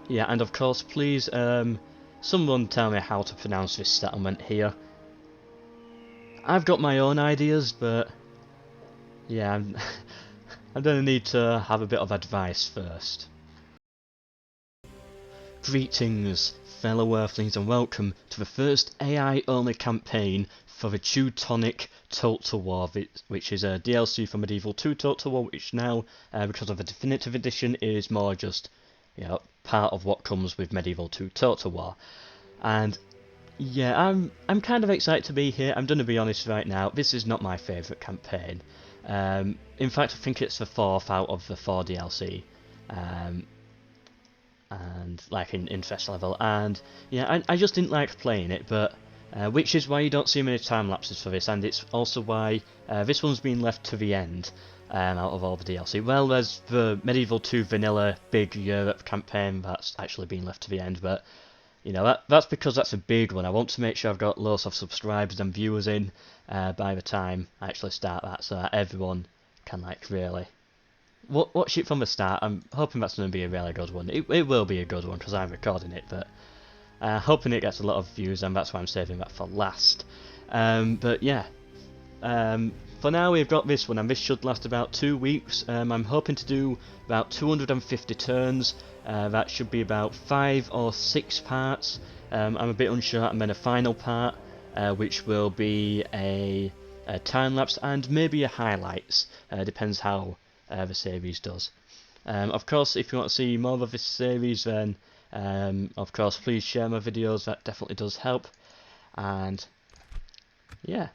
Yeah, and of course, please, someone tell me how to pronounce this settlement here. I've got my own ideas, but yeah, I'm gonna need to have a bit of advice first. Greetings, fellow Earthlings, and welcome to the first AI-only campaign for the Teutonic Total War, which is a DLC for Medieval 2 Total War, which now, because of the Definitive Edition, is more just, part of what comes with Medieval 2 Total War. And yeah, I'm kind of excited to be here. I'm going to be honest right now, this is not my favourite campaign. In fact, I think it's the 4th out of the 4 DLC. And like in first level, and yeah, I just didn't like playing it, but which is why you don't see many time lapses for this, and it's also why this one's been left to the end out of all the DLC. Well, there's the Medieval 2 Vanilla Big Europe campaign that's actually been left to the end, but you know that's because that's a big one. I want to make sure I've got loads of subscribers and viewers in by the time I actually start that, so that everyone can like really watch it from the start. I'm hoping that's going to be a really good one. It will be a good one because I'm recording it, but hoping it gets a lot of views, and that's why I'm saving that for last. But yeah, for now we've got this one, and this should last about 2 weeks. I'm hoping to do about 250 turns. That should be about 5 or 6 parts. I'm a bit unsure, and then a final part, which will be a time lapse and maybe a highlights. Depends how the series does. Of course, if you want to see more of this series, then of course please share my videos, that definitely does help. And yeah,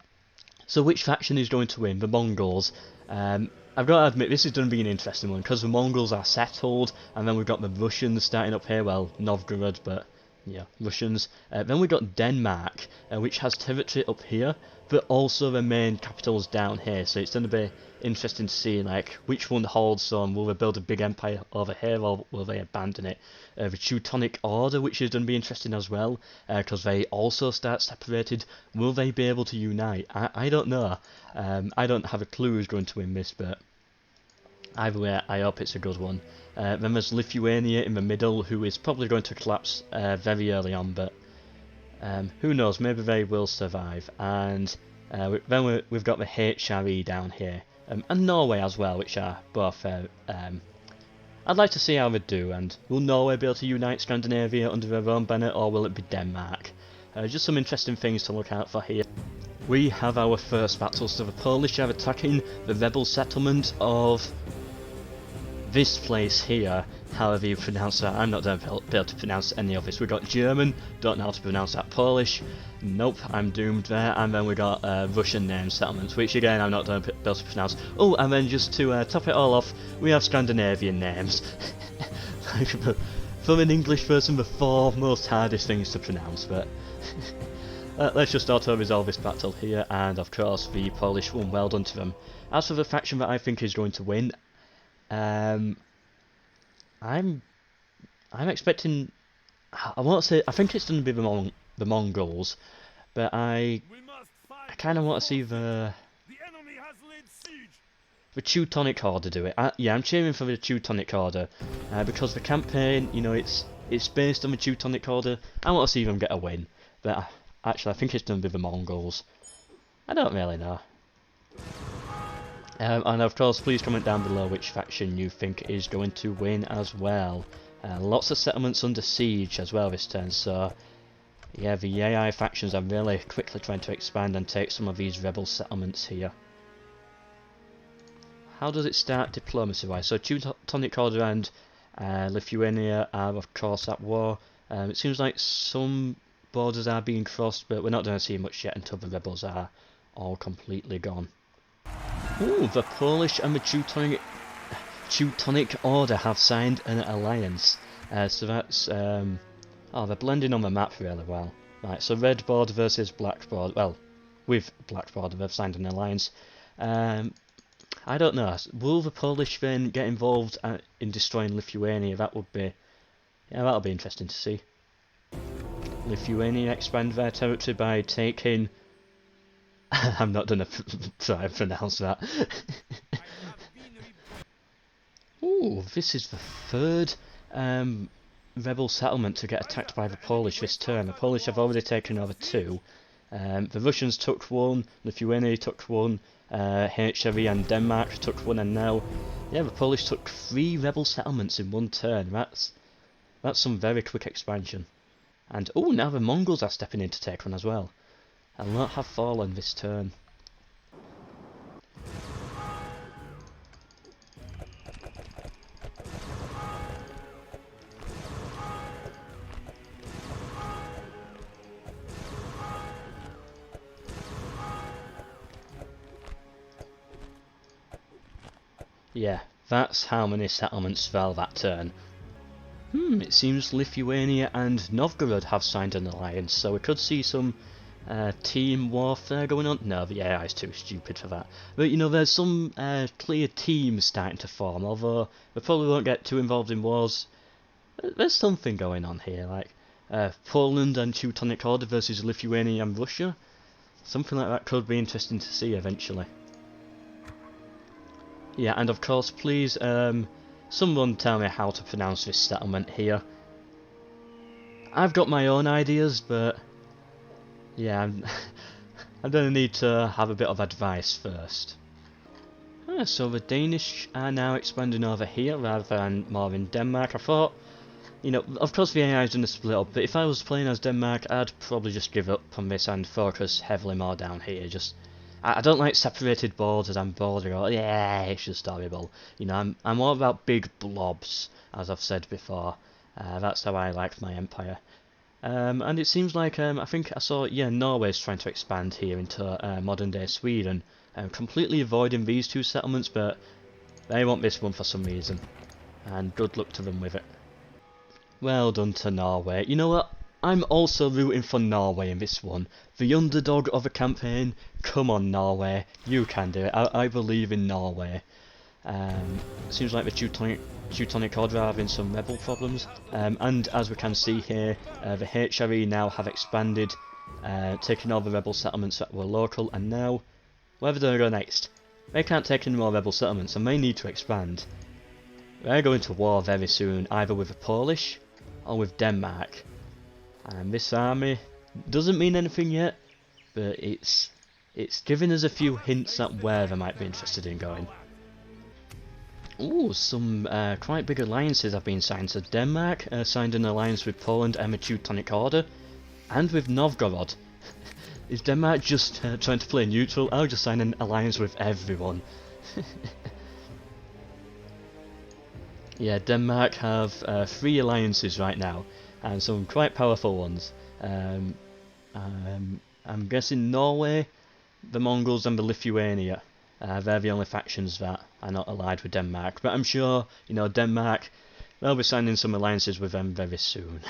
so which faction is going to win? The Mongols. I've got to admit, this is going to be an interesting one because the Mongols are settled, and then we've got the Russians starting up here, well, Novgorod, but yeah, Russians. Then we've got Denmark, which has territory up here, but also the main capital's down here, so it's going to be interesting to see like which one holds some. Will they build a big empire over here, or will they abandon it? The Teutonic Order, which is going to be interesting as well, because they also start separated. Will they be able to unite? I don't know. I don't have a clue who's going to win this, but either way, I hope it's a good one. Then there's Lithuania in the middle, who is probably going to collapse very early on, but who knows, maybe they will survive. And then we've got the HRE down here, and Norway as well, which are both, I'd like to see how they do. And will Norway be able to unite Scandinavia under their own banner, or will it be Denmark? Just some interesting things to look out for here. We have our first battle, so the Polish are attacking the rebel settlement of this place here, however you pronounce that. I'm not going to be able to pronounce any of this. We got German, don't know how to pronounce that. Polish, nope, I'm doomed there. And then we got Russian name settlements, which again I'm not going to be able to pronounce. Oh, and then just to top it all off, we have Scandinavian names. From an English person, the 4 most hardest things to pronounce, but let's just auto-resolve this battle here, and of course the Polish won, well done to them. As for the faction that I think is going to win, I'm expecting. I want to say I think it's going to be the Mongols, but I kind of want to see the Teutonic Order do it. Yeah, I'm cheering for the Teutonic Order because the campaign, you know, it's based on the Teutonic Order. I want to see them get a win, but actually I think it's going to be the Mongols. I don't really know. And of course, please comment down below which faction you think is going to win as well. Lots of settlements under siege as well this turn, so yeah, the AI factions are really quickly trying to expand and take some of these rebel settlements here. How does it start diplomacy wise? So Teutonic Order and Lithuania are of course at war. It seems like some borders are being crossed, but we're not going to see much yet until the rebels are all completely gone. Ooh, the Polish and the Teutonic Order have signed an alliance. So that's oh, they're blending on the map really well. Right, so red border versus black border. Well, with black border, they've signed an alliance. I don't know. Will the Polish then get involved in destroying Lithuania? That would be, yeah, that'll be interesting to see. Lithuania expand their territory by taking. I'm not gonna try and pronounce that. Ooh, this is the third rebel settlement to get attacked by the Polish this turn. The Polish have already taken over 2. The Russians took 1, Lithuania took 1, Hungary and Denmark took 1, and now, yeah, the Polish took 3 rebel settlements in 1 turn. That's some very quick expansion. And oh, now the Mongols are stepping in to take 1 as well. A lot have fallen this turn. Yeah, that's how many settlements fell that turn. It seems Lithuania and Novgorod have signed an alliance, so we could see some team warfare going on. No, the AI is too stupid for that. But you know, there's some clear teams starting to form, although we probably won't get too involved in wars. There's something going on here, like Poland and Teutonic Order versus Lithuania and Russia. Something like that could be interesting to see eventually. Yeah, and of course, please, someone tell me how to pronounce this settlement here. I've got my own ideas, but yeah, I'm gonna need to have a bit of advice first. So the Danish are now expanding over here rather than more in Denmark. I thought, you know, of course the AI is going to split up, but if I was playing as Denmark, I'd probably just give up on this and focus heavily more down here. I don't like separated borders and border. Yeah, it's just horrible. You know, I'm all about big blobs, as I've said before. That's how I like my empire. And it seems like I think I saw Norway's trying to expand here into modern day Sweden, completely avoiding these 2 settlements, but they want this one for some reason. And good luck to them with it. Well done to Norway. You know what? I'm also rooting for Norway in this one. The underdog of the campaign. Come on, Norway. You can do it. I believe in Norway. Seems like the Teutonic Order are having some rebel problems. And as we can see here, the HRE now have expanded, taking all the rebel settlements that were local, and now, where do they go next? They can't take any more rebel settlements, and they need to expand. They're going to war very soon, either with the Polish or with Denmark. And this army doesn't mean anything yet, but it's giving us a few hints at where they might be interested in going. Ooh, some quite big alliances have been signed. So Denmark signed an alliance with Poland and the Teutonic Order, and with Novgorod. Is Denmark just trying to play neutral? I'll just sign an alliance with everyone. Yeah, Denmark have 3 alliances right now, and some quite powerful ones. I'm guessing Norway, the Mongols and the Lithuania. They're the only factions that are not allied with Denmark, but I'm sure, you know, Denmark, they'll be signing some alliances with them very soon.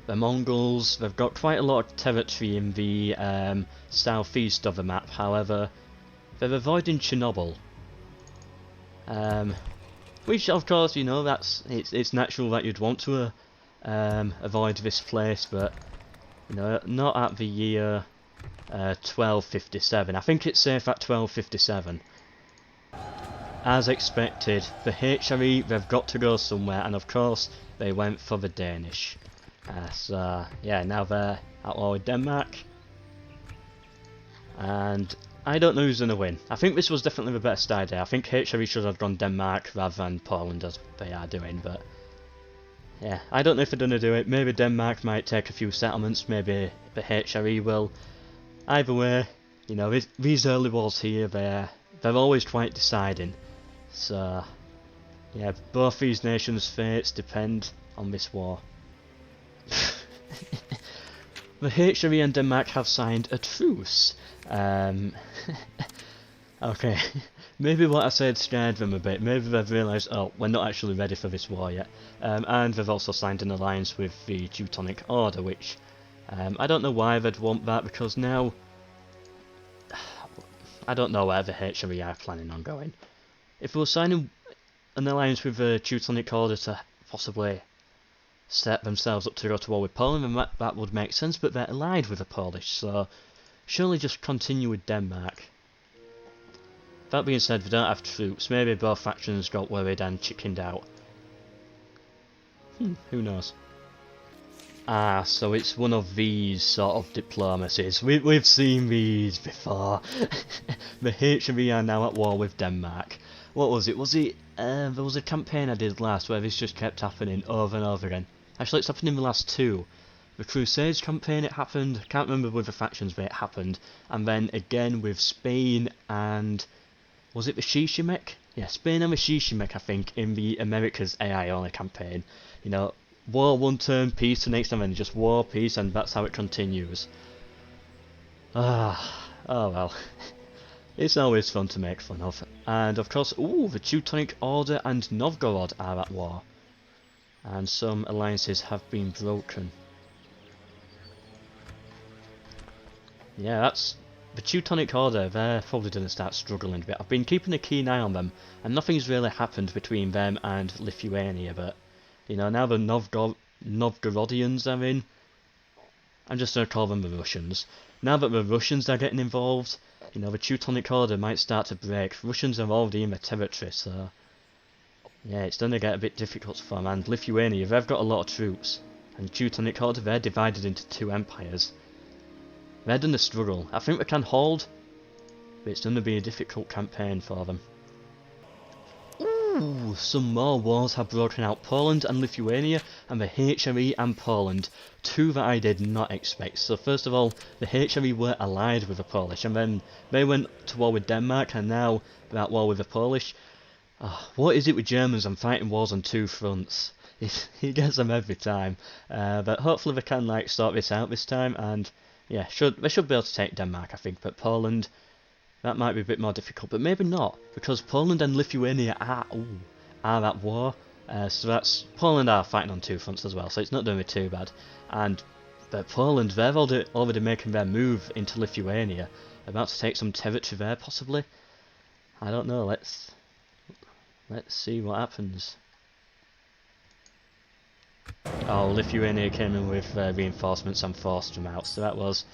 The Mongols, they've got quite a lot of territory in the southeast of the map, however, they're avoiding Chernobyl. Which, of course, you know, it's natural that you'd want to avoid this place, but, you know, not at the year 1257. I think it's safe at 1257. As expected, the HRE, they've got to go somewhere, and of course, they went for the Danish. So, yeah, now they're at war with Denmark. And I don't know who's going to win. I think this was definitely the best idea. I think HRE should have gone Denmark rather than Poland as they are doing, but yeah, I don't know if they're going to do it. Maybe Denmark might take a few settlements, maybe the HRE will. Either way, you know, these early wars here, they're always quite deciding. So, yeah, both these nations' fates depend on this war. The HRE and Denmark have signed a truce. Okay, maybe what I said scared them a bit. Maybe they've realised, oh, we're not actually ready for this war yet. And they've also signed an alliance with the Teutonic Order, which I don't know why they'd want that, because now I don't know where the HRE are planning on going. If they were signing an alliance with the Teutonic Order to possibly set themselves up to go to war with Poland, then that would make sense, but they're allied with the Polish, so surely just continue with Denmark. That being said, they don't have troops. Maybe both factions got worried and chickened out. Who knows? Ah, so it's one of these sort of diplomacies. We've seen these before. The HMV are now at war with Denmark. What was it? There was a campaign I did last where this just kept happening over and over again. Actually, it's happened in the last two. The Crusades campaign, it happened. I can't remember with the factions, but it happened. And then again with Spain and... was it the Shishimek? Yeah, Spain and the Shishimek, I think, in the America's AI only campaign. You know, war one turn, peace the next, and then just war, peace, and that's how it continues. Oh well. It's always fun to make fun of. And of course, the Teutonic Order and Novgorod are at war. And some alliances have been broken. Yeah, that's... the Teutonic Order, they're probably going to start struggling a bit. I've been keeping a keen eye on them, and nothing's really happened between them and Lithuania, but, you know, now the Novgorodians are in, I'm just going to call them the Russians. Now that the Russians are getting involved, you know, the Teutonic Order might start to break. Russians are already in the territory, so... yeah, it's going to get a bit difficult for them, and Lithuania, they've got a lot of troops, and Teutonic Order, they're divided into two empires. They're going to struggle. I think they can hold, but it's going to be a difficult campaign for them. Ooh, some more wars have broken out. Poland and Lithuania, and the HRE and Poland. Two that I did not expect. So first of all, the HRE were allied with the Polish, and then they went to war with Denmark, and now they're at war with the Polish. What is it with Germans and fighting wars on two fronts? It gets them every time. But hopefully they can like sort this out this time, and... yeah, they should be able to take Denmark, I think, but Poland, that might be a bit more difficult, but maybe not, because Poland and Lithuania are at war, so that's, Poland are fighting on two fronts as well, so it's not doing it too bad, but Poland, they're already making their move into Lithuania, about to take some territory there, possibly. I don't know, let's see what happens. Oh, Lithuania came in with reinforcements and forced them out, so that was...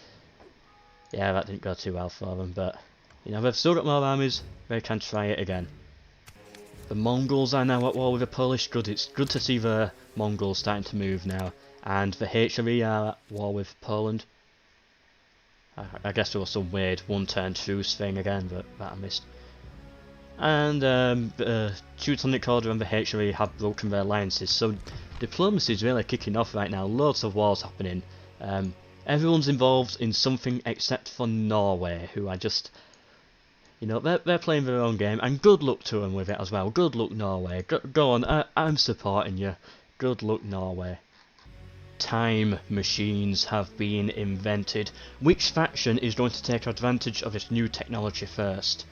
yeah, that didn't go too well for them, but... you know, they've still got more armies, they can try it again. The Mongols are now at war with the Polish. Good, it's good to see the Mongols starting to move now. And the HRE are at war with Poland. I guess there was some weird one-turn truce thing again, but that I missed. And the Teutonic Order and the HRE have broken their alliances, so diplomacy is really kicking off right now. Loads of wars happening. Everyone's involved in something except for Norway, who are just... you know, they're playing their own game, and good luck to them with it as well. Good luck, Norway. Go on, I'm supporting you. Good luck, Norway. Time machines have been invented. Which faction is going to take advantage of this new technology first?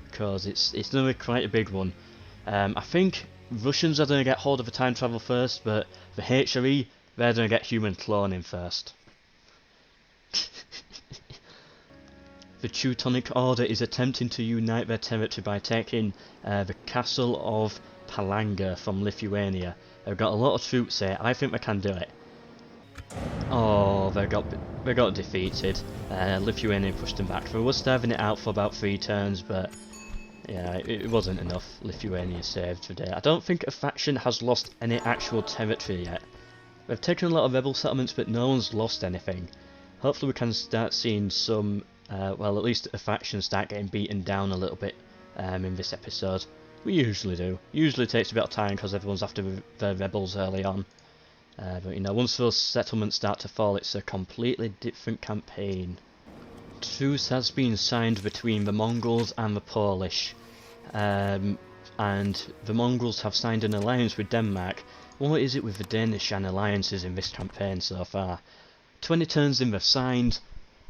Because it's going to be quite a big one. I think Russians are going to get hold of the time travel first, but the HRE, they're going to get human cloning first. The Teutonic Order is attempting to unite their territory by taking the castle of Palanga from Lithuania. They've got a lot of troops here. I think they can do it. Oh, they got defeated. Lithuania pushed them back. They were starving it out for about 3 turns, but yeah, it wasn't enough. Lithuania saved the day. I don't think a faction has lost any actual territory yet. They've taken a lot of rebel settlements, but no one's lost anything. Hopefully we can start seeing some, well, at least a faction start getting beaten down a little bit in this episode. We usually do. Usually takes a bit of time because everyone's after the rebels early on. But you know, once those settlements start to fall, it's a completely different campaign. Truce has been signed between the Mongols and the Polish. And the Mongols have signed an alliance with Denmark. What is it with the Danish and alliances in this campaign so far? 20 turns in they've signed,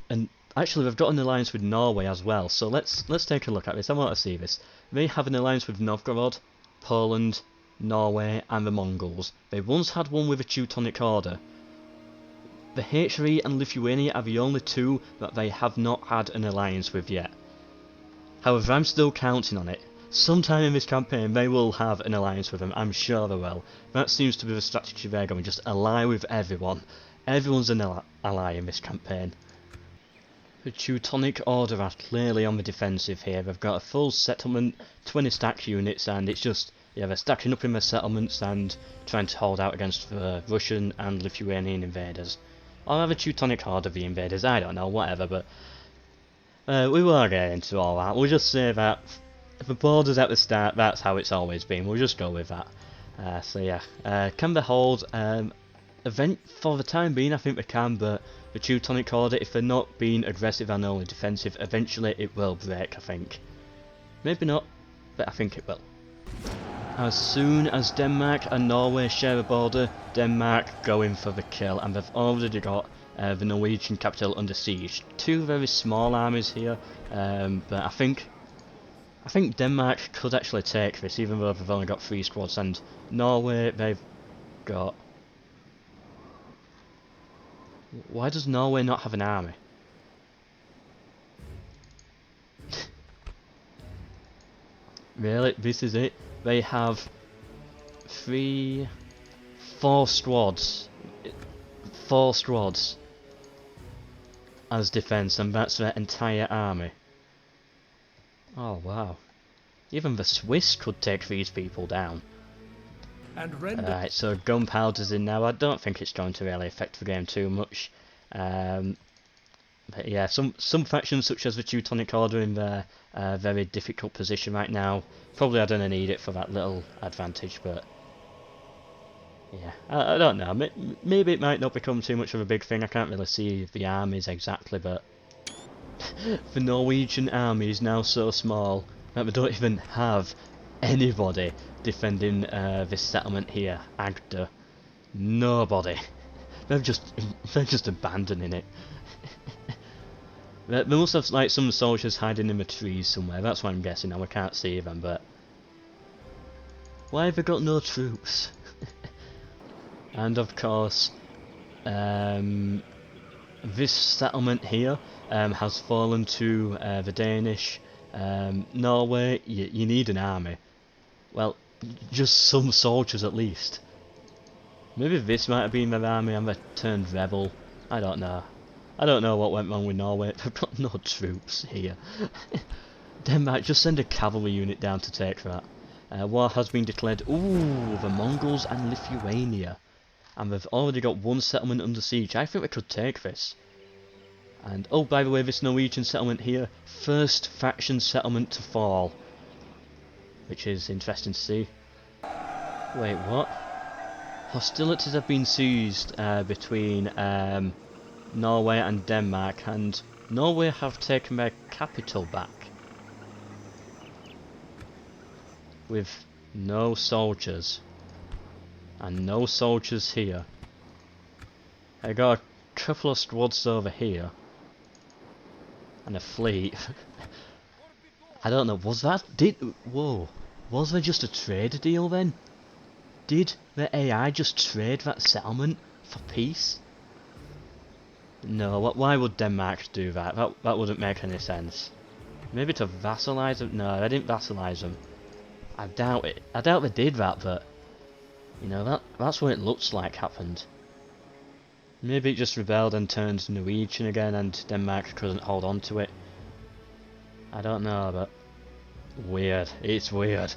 and actually they've got an alliance with Norway as well, so let's take a look at this. I want to see this. They have an alliance with Novgorod, Poland, Norway and the Mongols. They once had one with the Teutonic Order. The HRE and Lithuania are the only two that they have not had an alliance with yet. However, I'm still counting on it. Sometime in this campaign they will have an alliance with them, I'm sure they will. That seems to be the strategy they're going, just ally with everyone. Everyone's an ally in this campaign. The Teutonic Order are clearly on the defensive here. They've got a full settlement, 20 stack units, and it's just yeah, they're stacking up in their settlements and trying to hold out against the Russian and Lithuanian invaders. Or rather Teutonic Horde of the invaders, I don't know, whatever, but we won't get into all that. We'll just say that the borders at the start, that's how it's always been. We'll just go with that. So yeah, can they hold? Event for the time being, I think they can, but the Teutonic Horde, if they're not being aggressive and only defensive, eventually it will break, I think. Maybe not, but I think it will. As soon as Denmark and Norway share a border, Denmark go in for the kill, and they've already got the Norwegian capital under siege. Two very small armies here, but I think Denmark could actually take this, even though they've only got 3 squads, and Norway, they've got... Why does Norway not have an army? Really? This is it? They have 4 squads. 4 squads as defense, and that's their entire army. Oh wow. Even the Swiss could take these people down. Alright, so gunpowder's in now. I don't think it's going to really affect the game too much. But yeah, some factions such as the Teutonic Horde are in their very difficult position right now. Probably I don't need it for that little advantage, but yeah, I don't know. Maybe it might not become too much of a big thing. I can't really see the armies exactly, but the Norwegian army is now so small that they don't even have anybody defending this settlement here. Agder, nobody. They're just abandoning it. They must have like some soldiers hiding in the trees somewhere. That's what I'm guessing. Now I can't see them, but why have they got no troops? And of course, this settlement here has fallen to the Danish. Norway, you need an army. Well, just some soldiers at least. Maybe this might have been their army and they turned rebel. I don't know. I don't know what went wrong with Norway. They've got no troops here. Denmark, just send a cavalry unit down to take that. War has been declared. Ooh, the Mongols and Lithuania. And they've already got 1 settlement under siege. I think we could take this. And, oh, by the way, this Norwegian settlement here, first faction settlement to fall. Which is interesting to see. Wait, what? Hostilities have been seized between Norway and Denmark, and Norway have taken their capital back. With no soldiers. And no soldiers here. I got a couple of squads over here. And a fleet. I don't know, was that... Whoa. Was there just a trade deal then? Did the AI just trade that settlement for peace? No, why would Denmark do that? That wouldn't make any sense. Maybe to vassalize them? No, they didn't vassalize them. I doubt it. I doubt they did that, but... You know, that's what it looks like happened. Maybe it just rebelled and turned Norwegian again and Denmark couldn't hold on to it. I don't know, but... Weird. It's weird.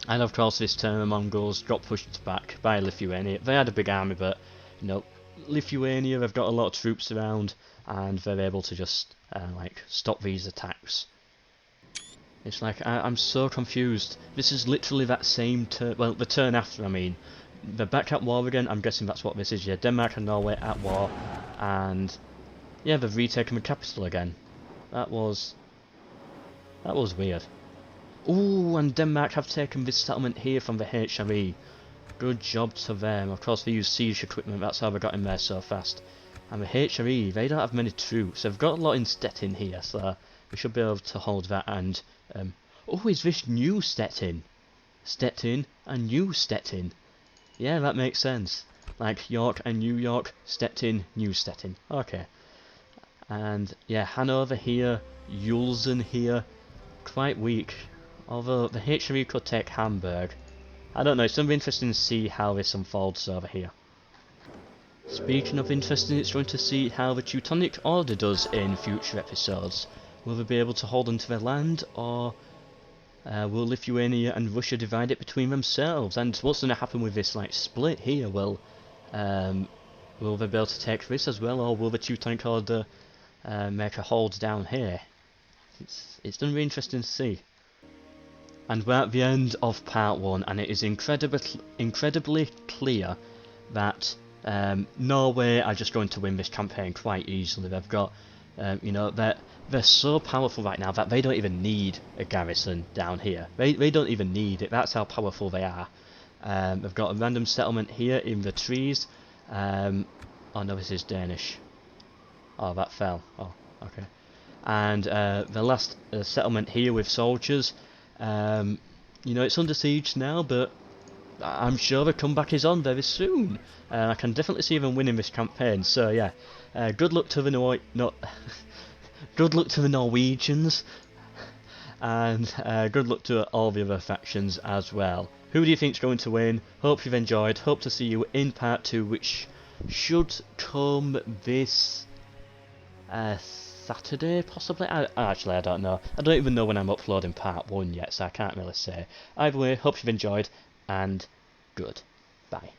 And of course this turn the Mongols got pushed back by Lithuania. They had a big army, but, you know, Lithuania, they've got a lot of troops around and they're able to just, like, stop these attacks. It's like, I'm so confused. This is literally that same turn, well, the turn after, I mean. They're back at war again, I'm guessing that's what this is, yeah. Denmark and Norway at war, and yeah, they've retaken the capital again. That was weird. Ooh, and Denmark have taken this settlement here from the HRE. Good job to them. Of course they use siege equipment, that's how they got in there so fast. And the HRE, they don't have many troops. They've got a lot in Stettin here, so we should be able to hold that. And oh, is this New Stettin? Stettin and New Stettin. Yeah, that makes sense. Like York and New York, Stettin, New Stettin. Okay. And yeah, Hanover here, Ulsen here. Quite weak. Although the HRE could take Hamburg. I don't know, it's going to be interesting to see how this unfolds over here. Speaking of interesting, it's going to see how the Teutonic Order does in future episodes. Will they be able to hold onto their land, or will Lithuania and Russia divide it between themselves? And what's going to happen with this like split here? Will they be able to take this as well, or will the Teutonic Order make a hold down here? It's going to be interesting to see. And we're at the end of part 1, and it is incredibly clear that Norway are just going to win this campaign quite easily. They've got, you know, they're so powerful right now that they don't even need a garrison down here. They don't even need it. That's how powerful they are. They've got a random settlement here in the trees. Oh no, this is Danish. Oh, that fell. Oh, okay. And the last settlement here with soldiers. You know, it's under siege now, but I'm sure the comeback is on very soon. I can definitely see them winning this campaign. So yeah, good luck to the good luck to the Norwegians, and good luck to all the other factions as well. Who do you think's going to win? Hope you've enjoyed. Hope to see you in part 2, which should come this Saturday, possibly? Actually, I don't know. I don't even know when I'm uploading part 1 yet, so I can't really say. Either way, hope you've enjoyed, and good. Bye.